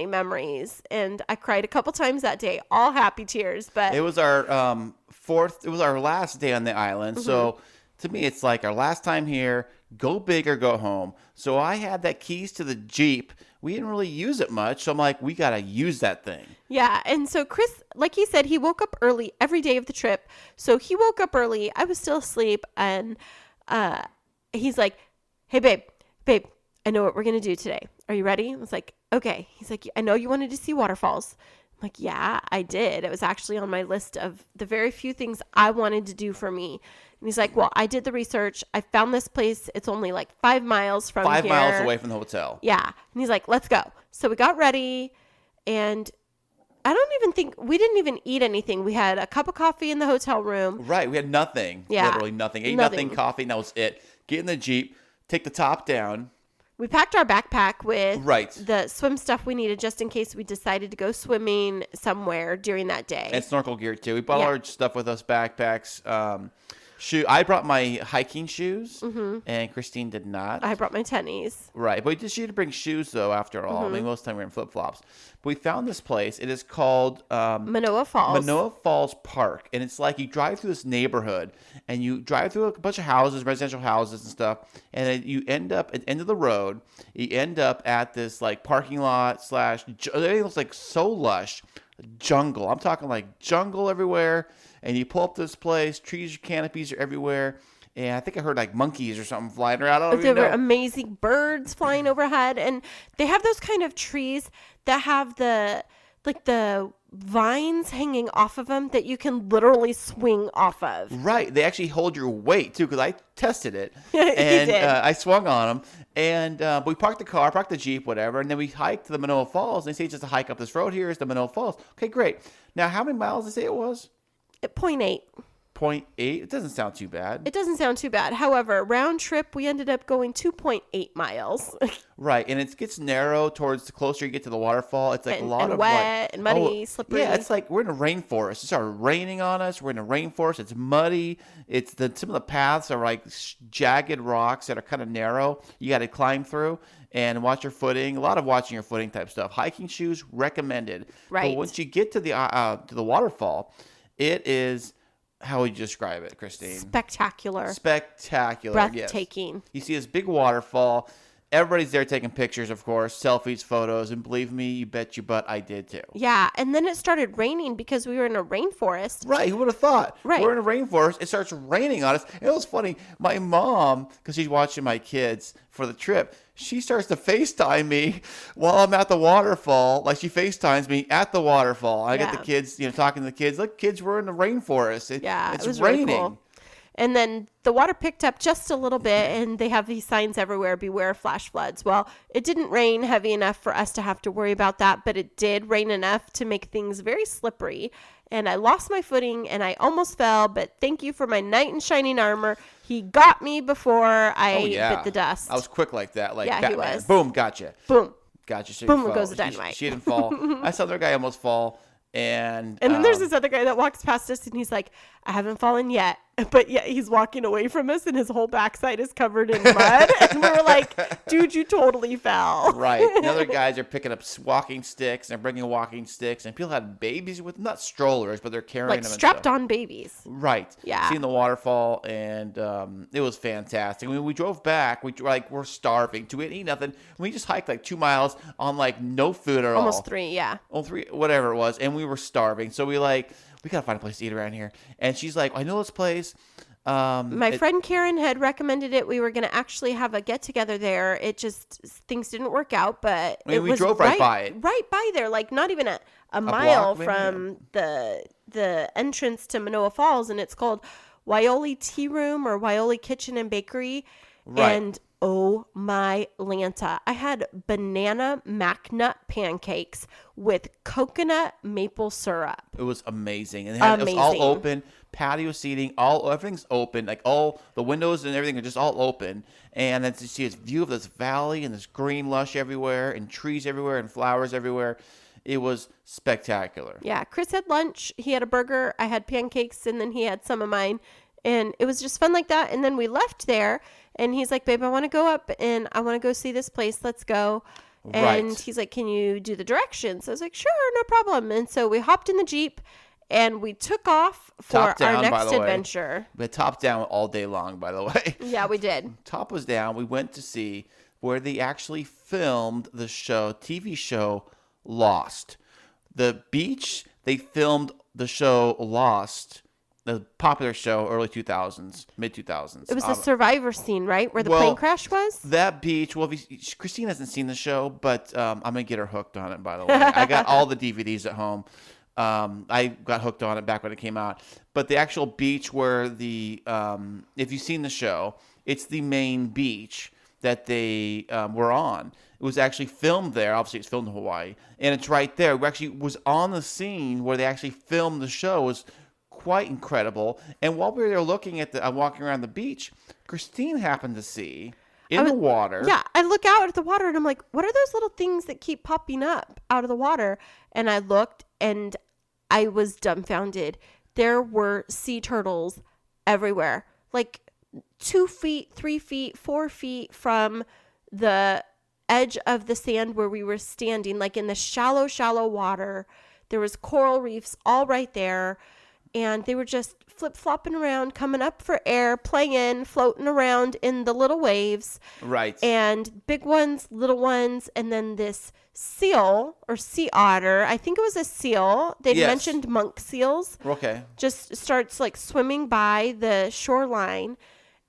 memories. And I cried a couple times that day, all happy tears. But
it was our our last day on the island. Mm-hmm. So to me, it's like our last time here. Go big or go home. So I had that keys to the Jeep. We didn't really use it much. So I'm like, we got to use that thing.
Yeah. And so Chris, like he said, he woke up early every day of the trip. So he woke up early. I was still asleep. And he's like, hey, babe, I know what we're going to do today. Are you ready? I was like, okay. He's like, I know you wanted to see waterfalls. I'm like, yeah, I did. It was actually on my list of the very few things I wanted to do for me. And he's like, well, I did the research. I found this place. It's only 5 miles from here.
5 miles away from the hotel.
Yeah. And he's like, let's go. So we got ready, and we didn't even eat anything. We had a cup of coffee in the hotel room.
Right. We had nothing.
Yeah.
Literally nothing. Ate nothing, coffee, and that was it. Get in the Jeep, take the top down.
We packed our backpack with
right.
the swim stuff we needed just in case we decided to go swimming somewhere during that day.
And snorkel gear, too. We brought all our stuff with us, backpacks. I brought my hiking shoes, and Christine did not.
I brought my tennies.
Right. But she had to bring shoes, though, after all. I mean, most of the time we're in flip-flops. But we found this place. It is called
Manoa Falls.
Manoa Falls Park. And it's like you drive through this neighborhood, and you drive through a bunch of houses, residential houses and stuff, and then you end up at the end of the road. You end up at this parking lot / everything looks so lush. Jungle. I'm talking jungle everywhere. And you pull up this place, trees, canopies are everywhere. And I think I heard monkeys or something flying around. I don't even know.
There were amazing birds flying overhead. And they have those kind of trees that have the vines hanging off of them that you can literally swing off of.
Right. They actually hold your weight, too, because I tested it.
And
I swung on them. And we parked the Jeep, whatever. And then we hiked to the Manoa Falls. And they say just to hike up this road here is the Manoa Falls. Okay, great. Now, how many miles did they say it was?
0.8.
0.8. It doesn't sound too bad.
It doesn't sound too bad. However, round trip, we ended up going 2.8 miles.
Right, and it gets narrow towards the closer you get to the waterfall. It's like a lot
and
of
wet and muddy, slippery.
Yeah, it's like we're in a rainforest. It started raining on us. We're in a rainforest. It's muddy. Some of the paths are like jagged rocks that are kind of narrow. You got to climb through and watch your footing. A lot of watching your footing type stuff. Hiking shoes recommended.
Right.
But once you get to the waterfall, it is. How would you describe it, Christine?
Spectacular.
Yes.
Breathtaking.
You see this big waterfall. Everybody's there taking pictures, of course, selfies, photos, and believe me, you bet your butt I did too.
Yeah, and then it started raining because we were in a rainforest.
Right, who would have thought?
Right.
We're in a rainforest, it starts raining on us. It was funny, my mom, because she's watching my kids for the trip, she starts to FaceTime me while I'm at the waterfall. Like she FaceTimes me at the waterfall. I get the kids, talking to the kids. Look, kids, we're in the rainforest. It's
it was
raining.
really cool. And then the water picked up just a little bit, and they have these signs everywhere, beware flash floods. Well, it didn't rain heavy enough for us to have to worry about that, but it did rain enough to make things very slippery. And I lost my footing, and I almost fell, but thank you for my knight in shining armor. He got me before I bit the dust.
I was quick like that, like
Yeah, he
Batman.
was.
Boom, gotcha.
Boom.
Gotcha. So
Boom,
you
goes
fall.
the dynamite.
She didn't fall. I saw the other guy almost fall. And
then there's this other guy that walks past us, and he's like, I haven't fallen yet. But yet he's walking away from us, and his whole backside is covered in mud. And we were like, dude, you totally fell.
Right. And other guys are picking up walking sticks and bringing walking sticks. And people had babies with, not strollers, but they're carrying
Like
them.
strapped on babies.
Right.
Yeah.
Seeing the waterfall, and it was fantastic. When we drove back, we're starving. We didn't eat nothing. We just hiked like 2 miles on like no food at all.
Almost 3, yeah.
Almost 3, whatever it was. And we were starving. So we got to find a place to eat around here. And she's like, I know this place.
My friend Karen had recommended it. We were going to actually have a get-together there. It just, things didn't work out, but
I mean, we
was
drove right by it.
Right by there, like not even a mile
block, maybe?
from the entrance to Manoa Falls, and it's called Waioli Tea Room or Waioli Kitchen and Bakery.
Right.
And oh my Lanta, I had banana macnut pancakes with coconut maple syrup.
It was amazing. And it was all open, patio seating, everything's open, like all the windows and everything are just all open. And then to see this view of this valley and this green lush everywhere and trees everywhere and flowers everywhere. It was spectacular.
Yeah, Chris had lunch. He had a burger. I had pancakes, and then he had some of mine. And it was just fun like that. And then we left there, and he's like, babe, I want to go up, and I want to go see this place. Let's go. And
Right.
he's like, can you do the directions? I was like, sure, no problem. And so we hopped in the Jeep, and we took off for
Top down,
our
by
next
the way.
adventure.
But top down all day long, by the way.
Yeah, we did.
Top was down. We went to see where they actually filmed the TV show Lost. The beach, they filmed the show Lost, the popular show, early 2000s, mid 2000s.
It was the Survivor scene, right? Where the
well,
plane crash was?
That beach, well, Christine hasn't seen the show, but I'm going to get her hooked on it, by the way. I got all the DVDs at home. I got hooked on it back when it came out. But the actual beach where if you've seen the show, it's the main beach that they were on. It was actually filmed there. Obviously, it's filmed in Hawaii. And it's right there. We actually was on the scene where they actually filmed the show. It was quite incredible. And while we were there looking at walking around the beach, Christine happened to see the water.
Yeah, I look out at the water, and I'm like, what are those little things that keep popping up out of the water? And I looked, and I was dumbfounded. There were sea turtles everywhere. Like 2 feet, 3 feet, 4 feet from the edge of the sand where we were standing, like in the shallow, shallow water. There was coral reefs all right there. And they were just flip-flopping around, coming up for air, playing, floating around in the little waves.
Right.
And big ones, little ones, and then this seal or sea otter. I think it was a seal. They mentioned monk seals.
Okay.
Just starts like swimming by the shoreline.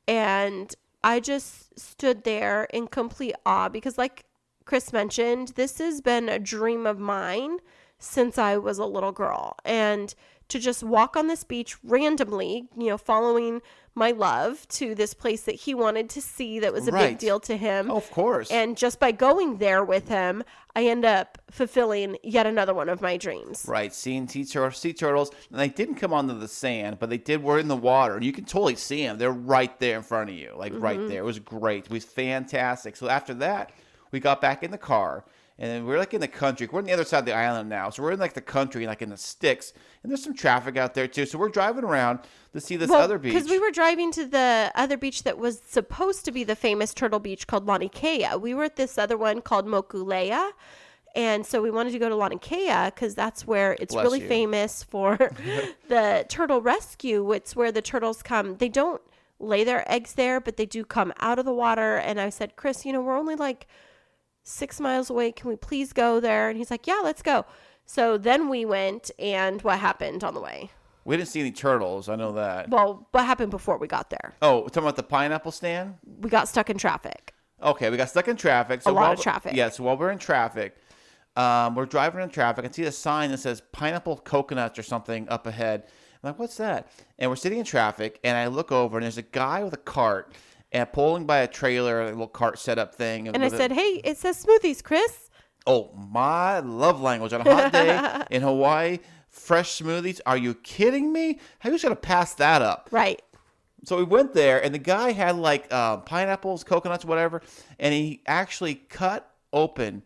And I just stood there in complete awe because, like Chris mentioned, this has been a dream of mine since I was a little girl. And to just walk on this beach randomly, following my love to this place that he wanted to see that was a big deal to him.
Oh, of course.
And just by going there with him, I end up fulfilling yet another one of my dreams.
Right, seeing sea turtles. And they didn't come onto the sand, but they were in the water. And you can totally see them. They're right there in front of you, like right there. It was great. It was fantastic. So after that, we got back in the car. And then we're like in the country. We're on the other side of the island now. So we're in like the country, like in the sticks. And there's some traffic out there too. So we're driving around to see this other beach.
Because we were driving to the other beach that was supposed to be the famous turtle beach called Laniakea. We were at this other one called Mokulea. And so we wanted to go to Laniakea because that's where it's really famous for the turtle rescue. It's where the turtles come. They don't lay their eggs there, but they do come out of the water. And I said, Chris, we're only like 6 miles away. Can we please go there? And he's like, yeah, let's go. So then we went, and what happened on the way?
We didn't see any turtles. I know that.
Well, what happened before we got there?
Oh, we're talking about the pineapple stand?
We got stuck in traffic.
Okay, we got stuck in traffic. So
a lot of traffic.
Yeah, so while we're in traffic, we're driving in traffic. I see a sign that says pineapple coconuts or something up ahead. I'm like, what's that? And we're sitting in traffic, and I look over, and there's a guy with a cart and pulling by a trailer, a little cart setup thing.
And I said, hey, it says smoothies, Chris.
Oh, my love language. On a hot day in Hawaii, fresh smoothies. Are you kidding me? How you just got to pass that up?
Right.
So we went there, and the guy had like pineapples, coconuts, whatever, and he actually cut open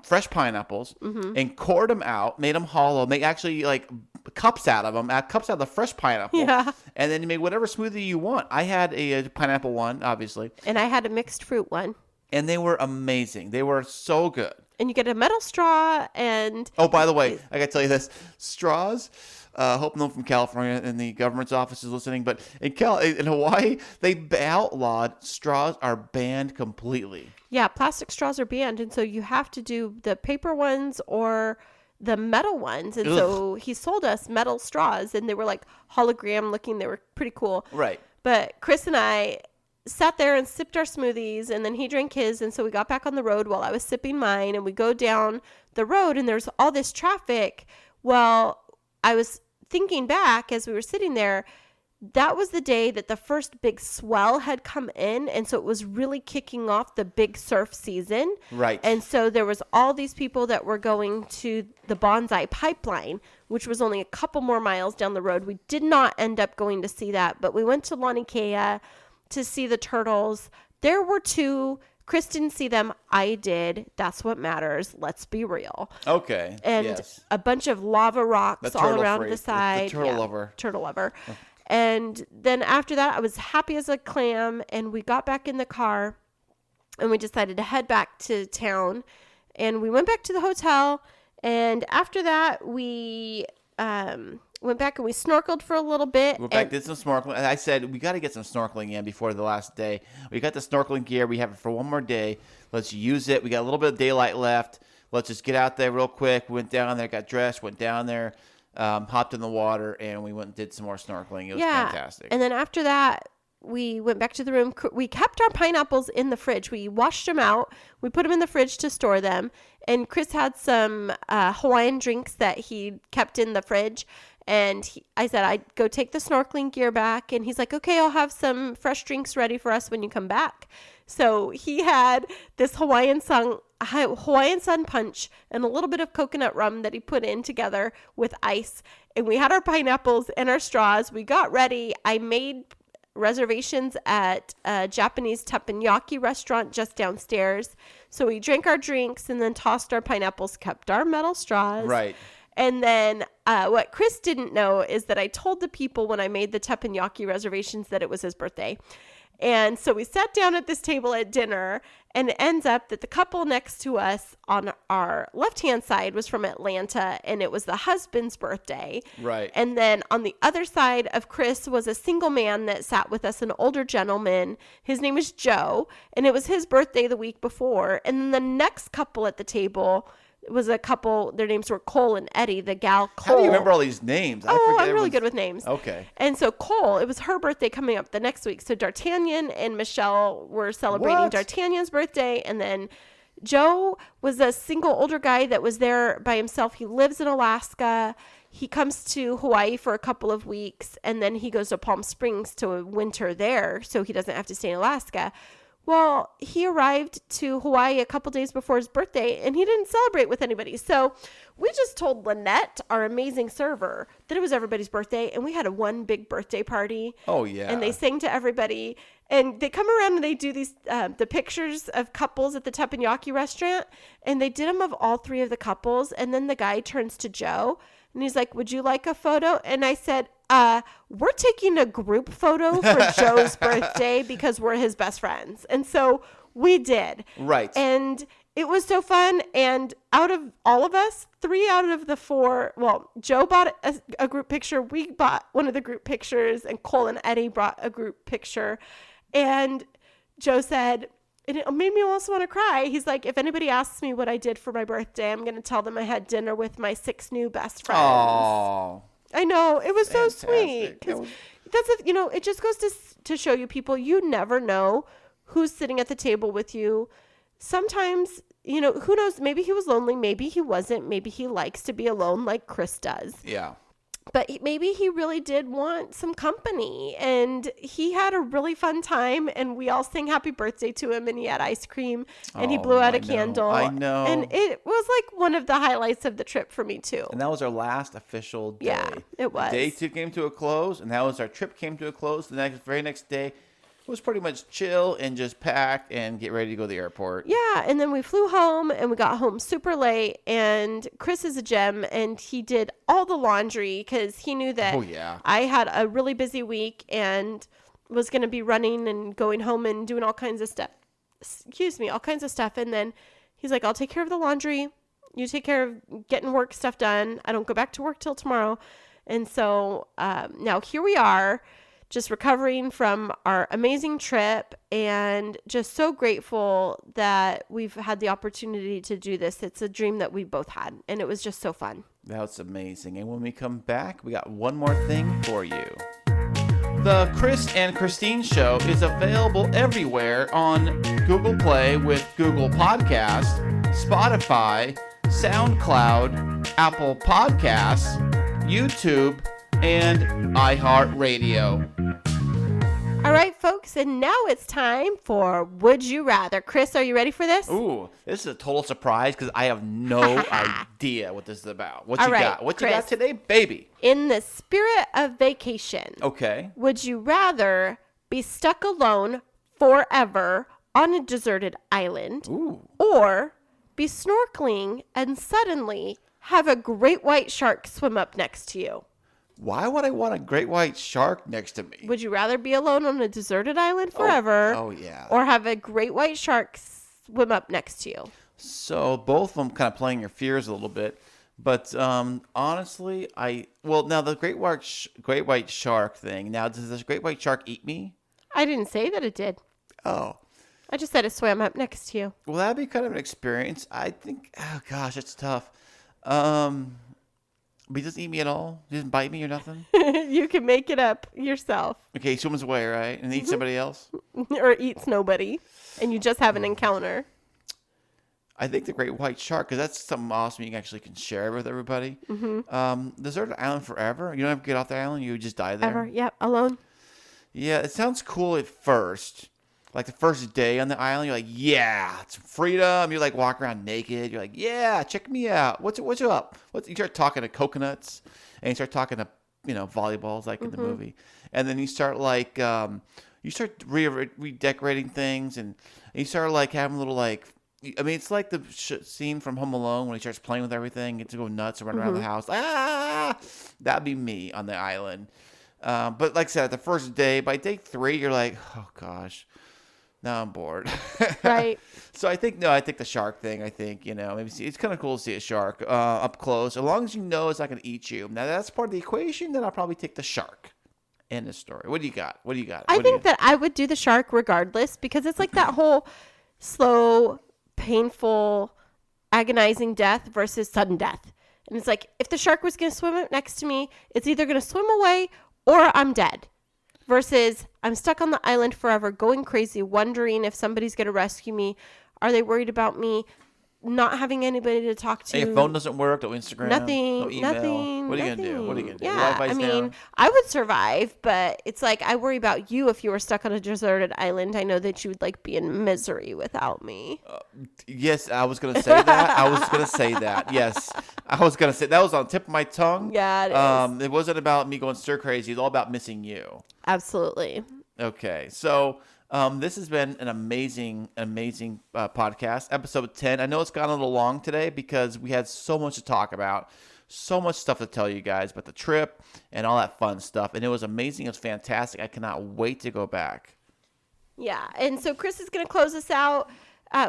fresh pineapples and cored them out, made them hollow, made actually like cups out of them, cups out of the fresh pineapple.
Yeah.
And then you make whatever smoothie you want. I had a pineapple one, obviously.
And I had a mixed fruit one.
And they were amazing. They were so good.
And you get a metal straw and...
Oh, by the way, I got to tell you this. Straws, hope no one from California and the government's office is listening, but in Hawaii, they outlawed straws are banned completely.
Yeah, plastic straws are banned. And so you have to do the paper ones or the metal ones. And so he sold us metal straws, and they were like hologram looking. They were pretty cool.
Right.
But Chris and I sat there and sipped our smoothies, and then he drank his. And so we got back on the road while I was sipping mine, and we go down the road, and there's all this traffic. Well, I was thinking back as we were sitting there, that was the day that the first big swell had come in. And so it was really kicking off the big surf season.
Right.
And so there was all these people that were going to the Bonsai Pipeline, which was only a couple more miles down the road. We did not end up going to see that, but we went to Laniakea to see the turtles. There were 2. Chris didn't see them. I did. That's what matters. Let's be real.
Okay.
And a bunch of lava rocks all around the side.
The turtle lover.
Turtle lover. And then after that, I was happy as a clam, and we got back in the car, and we decided to head back to town, and we went back to the hotel, and after that, we went back and we snorkeled for a little bit.
Went back, did some snorkeling. And I said, we got to get some snorkeling in before the last day. We got the snorkeling gear. We have it for one more day. Let's use it. We got a little bit of daylight left. Let's just get out there real quick. We went down there, got dressed, went down there. Hopped in the water, and we went and did some more snorkeling. It was fantastic.
And then after that, we went back to the room. We kept our pineapples in the fridge. We washed them out. We put them in the fridge to store them. And Chris had some Hawaiian drinks that he kept in the fridge. And I said, I'd go take the snorkeling gear back. And he's like, okay, I'll have some fresh drinks ready for us when you come back. So he had this Hawaiian Sun Punch and a little bit of coconut rum that he put in together with ice. And we had our pineapples and our straws. We got ready. I made reservations at a Japanese teppanyaki restaurant just downstairs. So we drank our drinks and then tossed our pineapples, kept our metal straws.
Right.
And then what Chris didn't know is that I told the people when I made the teppanyaki reservations that it was his birthday. And so we sat down at this table at dinner, and it ends up that the couple next to us on our left-hand side was from Atlanta, and it was the husband's birthday.
Right.
And then on the other side of Chris was a single man that sat with us, an older gentleman. His name is Joe, and it was his birthday the week before. And then the next couple at the table was a couple, their names were Cole and Eddie, the gal Cole.
How do you remember all these names?
I'm really good with names.
Okay.
And so Cole, it was her birthday coming up the next week. So D'Artagnan and Michelle were celebrating D'Artagnan's birthday. And then Joe was a single older guy that was there by himself. He lives in Alaska. he comes to Hawaii for a couple of weeks, and then he goes to Palm Springs to winter there so he doesn't have to stay in Alaska. Well, he arrived to Hawaii a couple days before his birthday, and he didn't celebrate with anybody. So we just told Lynette, our amazing server, that it was everybody's birthday, and we had one big birthday party.
Oh, yeah.
And they sang to everybody. And they come around and they do these the pictures of couples at the teppanyaki restaurant, and they did them of all three of the couples. And then the guy turns to Joe, and he's like, "Would you like a photo?" And I said, we're taking a group photo for Joe's birthday because we're his best friends. And so we did.
Right.
And it was so fun. And out of all of us, 3 out of the 4, well, Joe bought a group picture. We bought one of the group pictures, and Cole and Eddie brought a group picture. And Joe said, and it made me also want to cry. He's like, if anybody asks me what I did for my birthday, I'm going to tell them I had dinner with my 6 new best friends.
Oh.
I know. It was
Fantastic.
so sweet. Because it just goes to show you, people, you never know who's sitting at the table with you. Sometimes, who knows? Maybe he was lonely. Maybe he wasn't. Maybe he likes to be alone like Chris does.
Yeah.
But maybe he really did want some company, and he had a really fun time, and we all sang happy birthday to him, and he had ice cream, and he blew out a candle.
I know.
And it was like one of the highlights of the trip for me too.
And that was our last official day.
Yeah, it was.
Day 2 came to a close, and that was our trip came to a close. The very next day was pretty much chill and just pack and get ready to go to the airport.
Yeah, and then we flew home, and we got home super late, and Chris is a gem, and he did all the laundry because he knew that I had a really busy week and was going to be running and going home and doing all kinds of stuff. All kinds of stuff. And then he's like, I'll take care of the laundry. You take care of getting work stuff done. I don't go back to work till tomorrow. And so now here we are, just recovering from our amazing trip, and just so grateful that we've had the opportunity to do this. It's a dream that we both had, and it was just so fun.
That's amazing. And when we come back, we got one more thing for you. The Chris and Christine Show is available everywhere on Google Play with Google Podcasts, Spotify, SoundCloud, Apple Podcasts, YouTube, and iHeartRadio.
All right, folks, and now it's time for Would You Rather. Chris, are you ready for this?
Ooh, this is a total surprise because I have no idea what this is about. What
All
you
right,
got? What
Chris,
you got today, baby?
In the spirit of vacation,
Okay.
would you rather be stuck alone forever on a deserted island, or be snorkeling and suddenly have a great white shark swim up next to you?
Why would I want a great white shark next to me?
Would you rather be alone on a deserted island forever?
Oh yeah.
Or have a great white shark swim up next to you?
So both of them kind of playing your fears a little bit. But honestly, now the great white shark thing. Now, does this great white shark eat me?
I didn't say that it did.
Oh.
I just said it swam up next to you.
Well, that'd be kind of an experience. I think, oh gosh, it's tough. But he doesn't eat me at all? He doesn't bite me or nothing?
You can make it up yourself.
Okay, he swims away, right? And eats somebody else?
Or eats nobody. And you just have an encounter.
I think the great white shark, because that's something awesome you actually can share with everybody. Deserted island forever? You don't have to get off the island? You just die there?
Ever. Yep. Alone.
Yeah, it sounds cool at first. Like the first day on the island, you're like, yeah, it's freedom. You're like walking around naked. You're like, yeah, check me out. What's up? You start talking to coconuts, and you start talking to volleyballs like in the movie, and then you start like you start redecorating things, and you start like having little like. I mean, it's like the scene from Home Alone when he starts playing with everything, gets to go nuts and run around the house. That'd be me on the island. But like I said, the first day, by day 3, you're like, oh gosh. Now I'm bored.
Right.
So I think the shark thing. I think maybe it's kind of cool to see a shark up close, as long as you know it's not going to eat you. Now that's part of the equation. Then I'll probably take the shark. End of story. What do you got?
I think that I would do the shark regardless, because it's like that whole slow, painful, agonizing death versus sudden death. And it's like, if the shark was going to swim up next to me, it's either going to swim away or I'm dead. Versus I'm stuck on the island forever, going crazy, wondering if somebody's going to rescue me. Are they worried about me? not having anybody to talk to.
Hey, your phone doesn't work, no Instagram,
Nothing,
no email.
nothing.
What are you going to do? What are you going to do?
Yeah,
Wi-Fi's
I mean,
down?
I would survive, but it's like I worry about you if you were stuck on a deserted island. I know that you would like be in misery without me.
Yes, I was going to say that. I was going to say that. Yes, I was going to say that was on the tip of my tongue.
Yeah, it is.
It wasn't about me going stir crazy. It's all about missing you.
Absolutely.
Okay, so this has been an amazing podcast, episode 10. I know it's gone a little long today because we had so much to talk about, so much stuff to tell you guys about the trip and all that fun stuff. And it was amazing. It was fantastic. I cannot wait to go back.
Yeah, and so Chris is going to close us out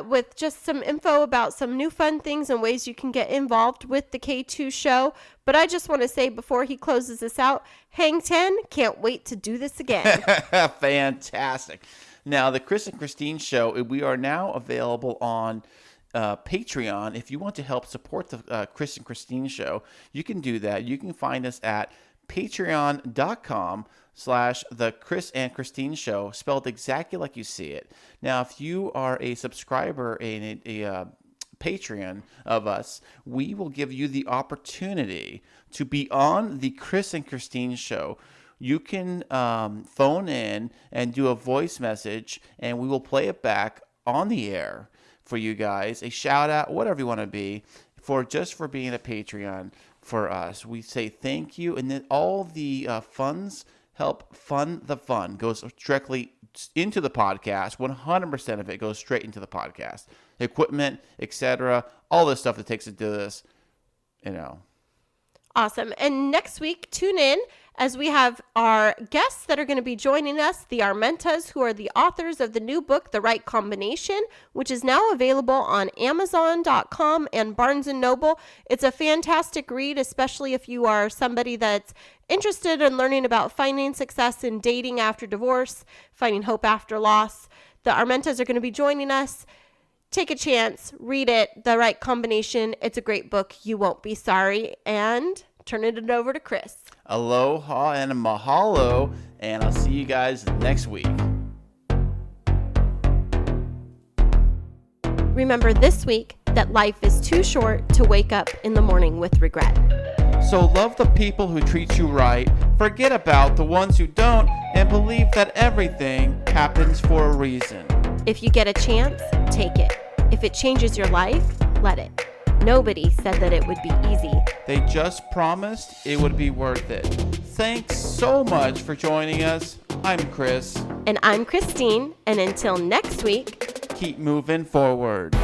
with just some info about some new fun things and ways you can get involved with the K2 show. But I just want to say before he closes us out, hang 10, can't wait to do this again.
Fantastic. Now, the Chris and Christine show, we are now available on Patreon. If you want to help support the Chris and Christine show, you can do that. You can find us at patreon.com/the Chris and Christine show, spelled exactly like you see it. Now, if you are a subscriber and a Patreon of us, we will give you the opportunity to be on the Chris and Christine show. You can phone in and do a voice message, and we will play it back on the air for you guys. A shout out, whatever you want to be, for being a Patreon for us. We say thank you, and then all the funds help fund the fun. Goes directly into the podcast. 100% of it goes straight into the podcast. Equipment, etc. All this stuff that takes it to this,
Awesome. And next week, tune in as we have our guests that are going to be joining us, the Armentas, who are the authors of the new book, The Right Combination, which is now available on Amazon.com and Barnes & Noble. It's a fantastic read, especially if you are somebody that's interested in learning about finding success in dating after divorce, finding hope after loss. The Armentas are going to be joining us. Take a chance, read it, The Right Combination. It's a great book. You won't be sorry. And turning it over to Chris.
Aloha and mahalo, and I'll see you guys next week.
Remember this week that life is too short to wake up in the morning with regret.
So love the people who treat you right, forget about the ones who don't, and believe that everything happens for a reason.
If you get a chance, take it. If it changes your life, let it. Nobody said that it would be easy.
They just promised it would be worth it. Thanks so much for joining us. I'm Chris.
And I'm Christine, and until next week,
Keep moving forward.